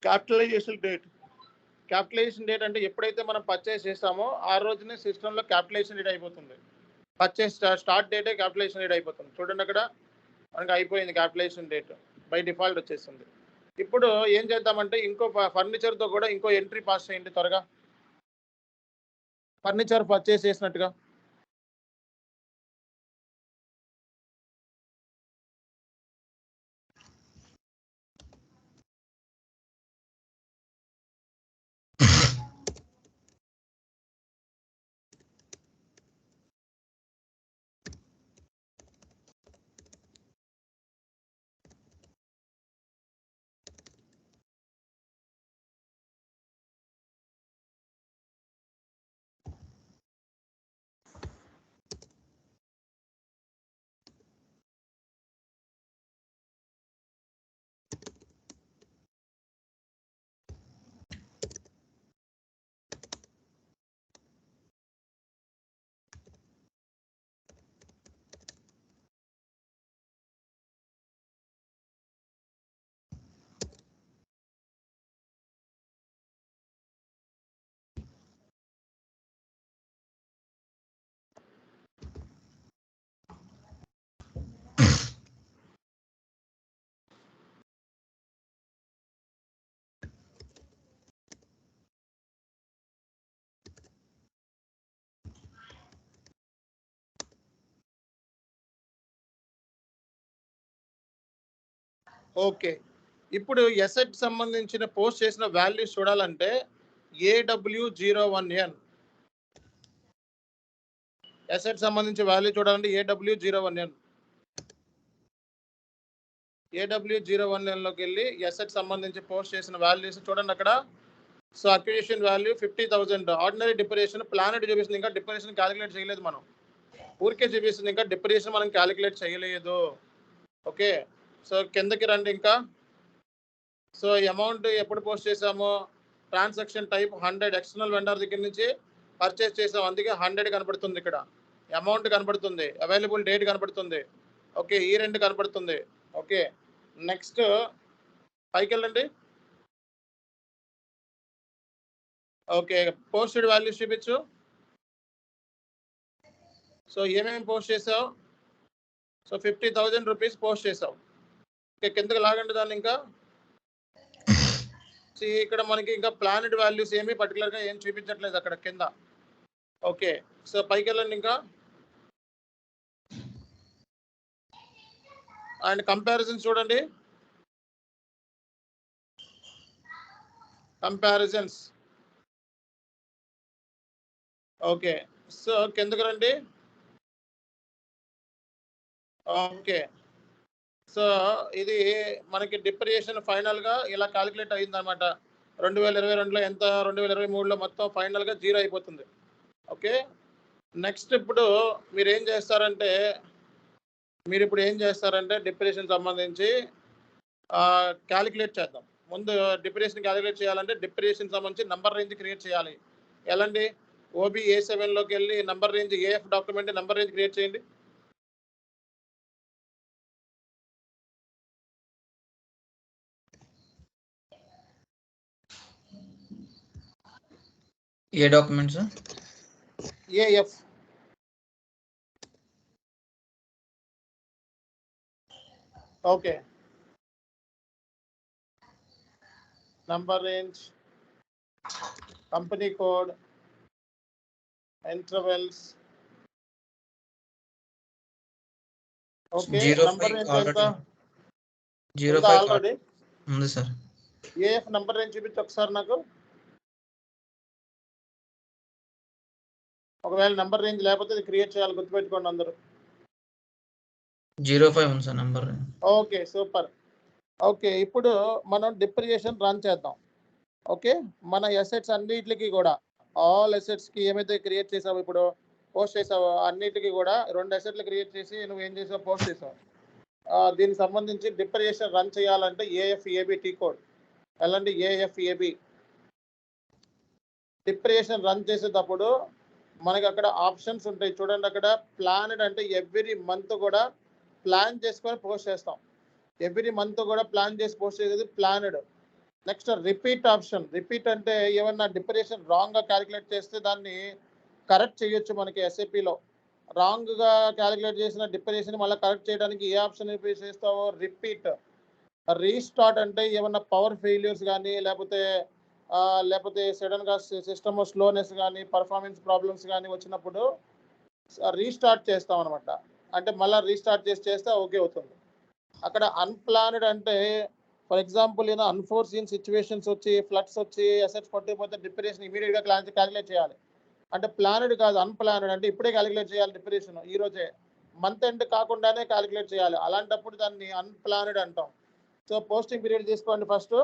Capitalisation date అంటే ఎప్పుడైతే మనం పర్చేస్ చేస్తామో ఆ రోజునే సిస్టంలో క్యాపిటలైజేషన్ డేట్ అయిపోతుంది. పర్చేస్ స్టార్ట్ డేటే క్యాపిటలైజేషన్ డేట్ అయిపోతుంది. చూడండి అక్కడ మనకి అయిపోయింది క్యాపిటలైజేషన్ డేట్ బై డిఫాల్ట్ వచ్చేసింది. ఇప్పుడు ఏం చేద్దామంటే ఇంకో ఫర్నిచర్తో కూడా ఇంకో ఎంట్రీ పాస్ చేయండి త్వరగా. ఫర్నిచర్ పర్చేస్ చేసినట్టుగా ఓకే. ఇప్పుడు ఎసెట్ సంబంధించిన పోస్ట్ చేసిన వాల్యూస్ చూడాలంటే AW01N ఎసెట్ సంబంధించి వాల్యూ చూడాలంటే AW01N లోకి వెళ్ళి ఎసెట్ సంబంధించి పోస్ట్ చేసిన వాల్యూస్ చూడండి అక్కడ. So acquisition value 50,000. Ordinary depreciation planned చూపిస్తుంది, ఇంకా డిప్రిసియేషన్ క్యాలిక్యులేట్ చేయలేదు మనం. ఊరికే చూపిస్తుంది, ఇంకా డిప్రిసియేషన్ మనం క్యాలిక్యులేట్ చేయలేదు. ఓకే, సో కిందకి రండి ఇంకా. సో అమౌంట్ ఎప్పుడు పోస్ట్ చేసామో ట్రాన్సాక్షన్ టైప్ 100 ఎక్స్టర్నల్ వెండర్ దగ్గర నుంచి పర్చేస్ చేసాం, అందుకే 100 కనబడుతుంది ఇక్కడ. అమౌంట్ కనబడుతుంది, అవైలబుల్ డేట్ కనబడుతుంది. ఓకే, ఈ రెండు కనబడుతుంది. ఓకే, నెక్స్ట్ పైకి వెళ్ళండి. ఓకే, పోస్టెడ్ వాల్యూస్ చూపించు. సో ఏమేమి పోస్ట్ చేసావు? సో 50,000 రూపీస్ పోస్ట్ చేసావు. ఓకే, కిందకి లాగండి దాన్ని. ఇంకా ఇక్కడ మనకి ఇంకా ప్లానెడ్ వాల్యూస్ ఏమి పర్టికులర్గా ఏం చూపించట్లేదు అక్కడ కింద. ఓకే, సో పైకి వెళ్ళండి ఇంకా. అండ్ కంపారిజన్స్ చూడండి, కంపారిజన్స్. ఓకే, సో కిందకి రండి. ఓకే, సో ఇది మనకి డిప్రిసియేషన్ ఫైనల్గా ఇలా క్యాలిక్యులేట్ అయింది అనమాట. 2022లో ఎంత, 2023లో మొత్తం ఫైనల్గా 0 అయిపోతుంది. ఓకే, నెక్స్ట్ ఇప్పుడు మీరు ఏం చేస్తారంటే డిప్రిసియేషన్ సంబంధించి క్యాలిక్యులేట్ చేద్దాం. ముందు డిప్రిసియేషన్ క్యాలిక్యులేట్ చేయాలంటే డిప్రిసియేషన్ సంబంధించి నంబర్ రేంజ్ క్రియేట్ చేయాలి. ఎలాంటి OB A7లోకి వెళ్ళి number range AF document number range create చేయండి. ఏ documents? AF. Okay, number range, company code, intervals. Okay, number range ఎంత? 05 ఆల్రెడీ ఉంది సార్. AF నంబర్ రేంజ్ చూపించి ఒకసారి నాకు. ఒకవేళ నంబర్ రేంజ్ లేకపోతే ఇది క్రియేట్ చేయాలి, గుర్తుపెట్టుకోండి అందరూ. 05 ఉంది sir number. Okay, super. Okay, ఇప్పుడు మనం డిప్రిసియేషన్ రన్ చేద్దాం. ఓకే, మన ఎసెట్స్ అన్నిటికి కూడా, ఆల్ ఎసెట్స్కి ఏమైతే క్రియేట్ చేసావో ఇప్పుడు పోస్ట్ చేసావో అన్నిటికీ కూడా 2 ఎసెట్లు క్రియేట్ చేసి నువ్వు ఏం చేసావు, పోస్ట్ చేసావు. దీనికి సంబంధించి డిప్రిసియేషన్ రన్ చేయాలంటే AFAB టీ కోడ్ ఎలాంటి AFAB. డిప్రిసియేషన్ రన్ చేసేటప్పుడు మనకి అక్కడ ఆప్షన్స్ ఉంటాయి చూడండి. అక్కడ ప్లానెడ్ అంటే ఎవ్రీ మంత్ కూడా ప్లాన్ చేసుకొని పోస్ట్ చేస్తాం. ఎవ్రీ మంత్ కూడా ప్లాన్ చేసి పోస్ట్ చేసేది planned. Next repeat option. Repeat అంటే ఏమన్నా డిప్రెషన్ రాంగ్గా క్యాలిక్యులేట్ చేస్తే దాన్ని కరెక్ట్ చేయొచ్చు మనకి ఎస్ఏపిలో. రాంగ్గా క్యాలిక్యులేట్ చేసిన డిప్రెషన్ మళ్ళీ కరెక్ట్ చేయడానికి ఏ ఆప్షన్ యూజ్ చేస్తావో రిపీట్. రీస్టార్ట్ అంటే ఏమన్నా పవర్ ఫెయిల్యూర్స్ కానీ లేకపోతే సడన్గా సిస్టమ్ స్లోనెస్ కానీ పర్ఫార్మెన్స్ ప్రాబ్లమ్స్ కానీ వచ్చినప్పుడు రీస్టార్ట్ చేస్తాం అనమాట. అంటే మళ్ళీ రీస్టార్ట్ చేస్తే ఓకే అవుతుంది. అక్కడ అన్ప్లాన్డ్ అంటే ఫర్ ఎగ్జాంపుల్ అన్ఫోర్సీన్ సిచ్యువేషన్స్ వచ్చి ఫ్లడ్స్ వచ్చి అసెట్స్ పట్టుకుపోతే డిప్రెషన్ ఇమీడియట్గా క్యాలిక్యులేట్ చేయాలి. అంటే ప్లానెడ్ కాదు, అన్ప్లానెడ్ అంటే ఇప్పుడే క్యాలిక్యులేట్ చేయాలి. డిప్రెషన్ ఈ రోజే మంత్ ఎండ్ కాకుండానే క్యాలిక్యులేట్ చేయాలి. అలాంటప్పుడు దాన్ని అన్ప్లానెడ్ అంటాం. సో పోస్టింగ్ పీరియడ్ తీసుకోండి ఫస్ట్.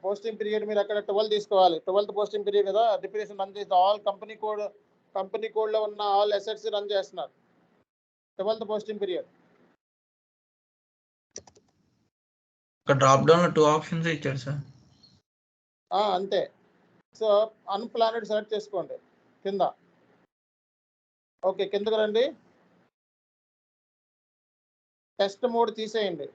పోస్టింగ్ పీరియడ్ మీరు అక్కడ 12 తీసుకోవాలి. 12th పోస్టింగ్ పీరియడ్ కదా. డిప్రెషన్ రన్ చేస్తే ఆల్ కంపెనీ కోడ్లో ఉన్న ఆల్ అసెట్స్ రన్ చేస్తున్నారు. 12th posting period. Drop down లో 2 ఆప్షన్స్ ఇచ్చాడు సార్. అంతే. సో అన్ప్లానెడ్ సెలెక్ట్ చేసుకోండి కింద. ఓకే, కిందకు రండి. టెస్ట్ మోడ్ తీసేయండి.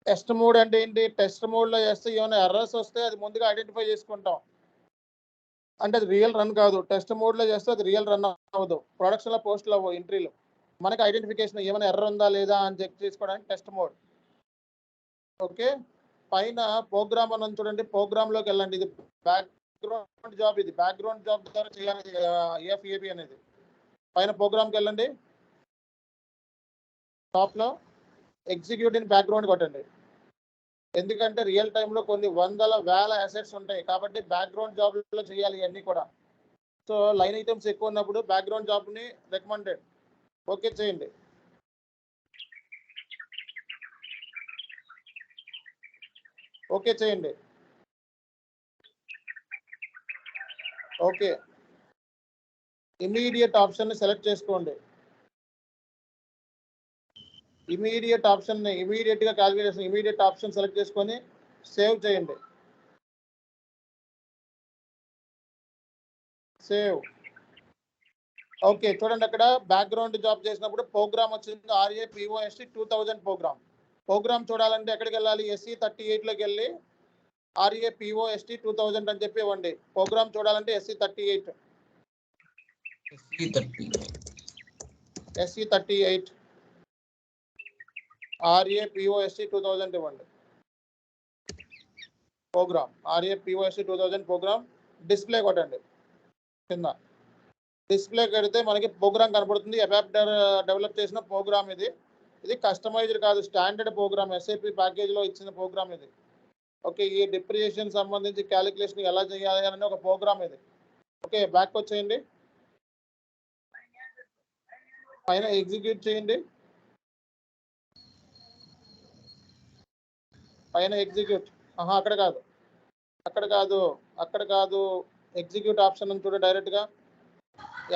టెస్ట్ మోడ్ అంటే ఏంటి? టెస్ట్ మోడ్లో చేస్తే ఏమైనా ఎర్రర్స్ వస్తే అది ముందుగా ఐడెంటిఫై చేసుకుంటాం. అంటే అది రియల్ రన్ కాదు. టెస్ట్ మోడ్లో చేస్తే అది రియల్ రన్ అవ్వదు. ప్రొడక్షన్లో పోస్ట్లో అవ్వవు, ఎంట్రీలు. మనకి ఐడెంటిఫికేషన్ ఏమైనా ఎర్రర్ ఉందా లేదా అని చెక్ చేసుకోవడానికి టెస్ట్ మోడ్. ఓకే, పైన ప్రోగ్రామ్ అని చూడండి. ప్రోగ్రామ్లోకి వెళ్ళండి. ఇది బ్యాక్గ్రౌండ్ జాబ్. ఇది బ్యాక్గ్రౌండ్ జాబ్ ద్వారా చేయాలి AFAB అనేది. పైన ప్రోగ్రామ్కి వెళ్ళండి. టాప్లో ఎగ్జిక్యూట్ ఇన్ బ్యాక్గ్రౌండ్ కొట్టండి. ఎందుకంటే రియల్ టైంలో కొన్ని వేల అసెట్స్ ఉంటాయి కాబట్టి బ్యాక్గ్రౌండ్ జాబ్లో చేయాలి ఇవన్నీ కూడా. సో లైన్ ఐటమ్స్ ఎక్కువ ఉన్నప్పుడు బ్యాక్గ్రౌండ్ జాబ్ని రికమెండెడ్. ఓకే చేయండి. ఓకే చేయండి. ఓకే, ఇమీడియట్ ఆప్షన్ని సెలెక్ట్ చేసుకోండి. ఇమీడియట్ ఆప్షన్ని ఇమీడియట్గా క్యాలిక్యులేషన్ ఇమీడియట్ ఆప్షన్ సెలెక్ట్ చేసుకొని సేవ్ చేయండి. సేవ్. ఓకే, చూడండి అక్కడ బ్యాక్గ్రౌండ్ జాబ్ చేసినప్పుడు ప్రోగ్రామ్ వచ్చింది. RAPOST 2000 ప్రోగ్రామ్ చూడాలంటే ఎక్కడికి వెళ్ళాలి? SE 38లోకి వెళ్ళి RAPOST 2000 అని చెప్పి ఇవ్వండి. ప్రోగ్రామ్ చూడాలంటే SE 38 RAPOST 2000 ఇవ్వండి. ప్రోగ్రామ్ RAPOST 2000 ప్రోగ్రామ్ డిస్ప్లే కొట్టండి. కింద డిస్ప్లే కడితే మనకి ప్రోగ్రామ్ కనపడుతుంది. AFAB డెవలప్ చేసిన ప్రోగ్రామ్ ఇది. ఇది కస్టమైజ్డ్ కాదు, స్టాండర్డ్ ప్రోగ్రామ్. SAP ప్యాకేజ్లో ఇచ్చిన ప్రోగ్రామ్ ఇది. ఓకే, ఈ డిప్రిసియేషన్ సంబంధించి క్యాలిక్యులేషన్ ఎలా చేయాలి అని ఒక ప్రోగ్రామ్ ఇది. ఓకే, బ్యాక్ వచ్చేయండి. పైన ఎగ్జిక్యూట్ చేయండి. పైన ఎగ్జిక్యూట్. అక్కడ కాదు. ఎగ్జిక్యూట్ ఆప్షన్ అని చూడండి డైరెక్ట్గా.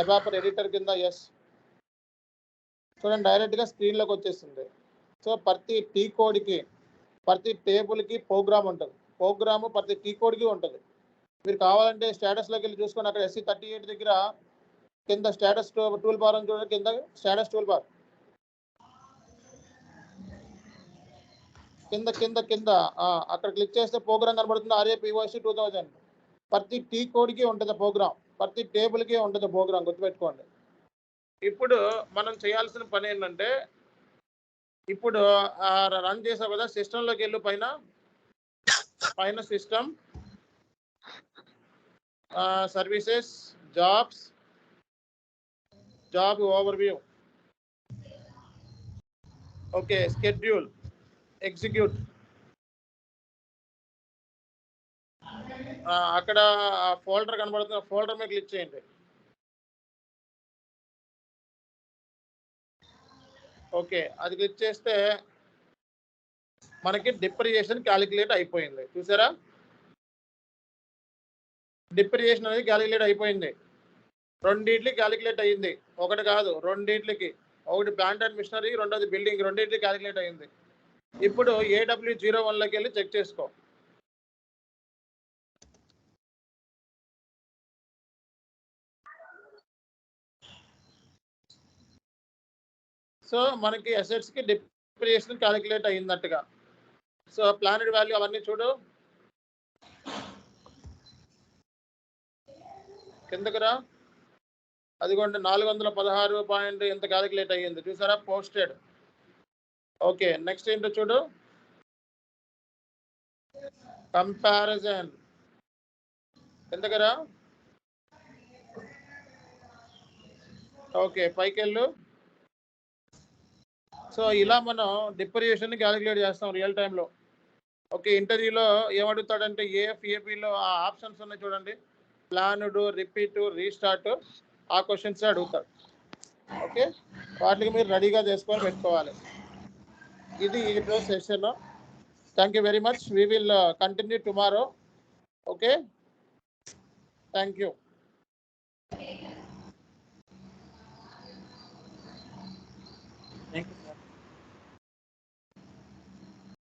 AFAB ఎడిటర్ కింద ఎస్ చూడండి, డైరెక్ట్గా స్క్రీన్లోకి వచ్చేస్తుంది. సో ప్రతి టీ కోడ్కి ప్రతి టేబుల్కి ప్రోగ్రామ్ ఉంటుంది. ప్రోగ్రాము ప్రతి టీ కోడ్కి ఉంటుంది. మీరు కావాలంటే స్టేటస్లోకి వెళ్ళి చూసుకొని అక్కడ SE 38 దగ్గర కింద స్టేటస్ టూల్ బార్ అని చూడండి. కింద స్టేటస్ టూల్ బార్ కింద అక్కడ క్లిక్ చేస్తే ప్రోగ్రామ్ కనబడుతుంది. RAPOST 2000 ప్రతి టీ కోడ్కి ఉంటుంది ప్రోగ్రామ్. ప్రతి టేబుల్కి ఉంటుంది ప్రోగ్రామ్, గుర్తుపెట్టుకోండి. ఇప్పుడు మనం చేయాల్సిన పని ఏంటంటే ఇప్పుడు రన్ చేసావు కదా, సిస్టంలోకి వెళ్ళు. పైన system, services, job overview. Okay, schedule, execute. అక్కడ ఫోల్డర్ కనబడుతుంది. ఫోల్డర్ మీద క్లిక్ చేయండి. ఓకే, అది క్లిక్ చేస్తే మనకి డిప్రిసియేషన్ క్యాలిక్యులేట్ అయిపోయింది. చూసారా, డిప్రిసియేషన్ అనేది క్యాలిక్యులేట్ అయిపోయింది. రెండింటికి క్యాలిక్యులేట్ అయ్యింది. ఒకటి కాదు, రెండింటికి. ఒకటి ప్లాంట్ అండ్ మిషనరీ, రెండోది బిల్డింగ్. రెండింటికి క్యాలిక్యులేట్ అయ్యింది. ఇప్పుడు AW01లోకి వెళ్ళి చెక్ చేసుకో. సో మనకి అసెట్స్కి డిప్రిసియేషన్ క్యాలిక్యులేట్ అయ్యిందట్టుగా. సో ప్లానెడ్ వాల్యూ అవన్నీ చూడు, కిందకు రా. అదిగోండి 416 పాయింట్ ఎంత క్యాలిక్యులేట్ అయ్యింది చూసారా, పోస్టెడ్. ఓకే, నెక్స్ట్ ఏంటో చూడు, కంపారిజన్. కిందకు రా. ఓకే, పైకి వెళ్ళు. సో ఇలా మనం డిప్రిసియేషన్ క్యాలిక్యులేట్ చేస్తాం రియల్ టైంలో. ఓకే, ఇంటర్వ్యూలో ఏమడుగుతాడంటే ఏఎఫ్ఏబిలో ఆ ఆప్షన్స్ ఉన్నాయి చూడండి, ప్లానుడు, రిపీటు, రీస్టార్ట్, ఆ క్వశ్చన్స్ అడుగుతాడు. ఓకే, వాటికి మీరు రెడీగా చేసుకొని పెట్టుకోవాలి. ఇది ఈరోజు session. Thank you very much. We will continue tomorrow. Okay, thank you. Thank you.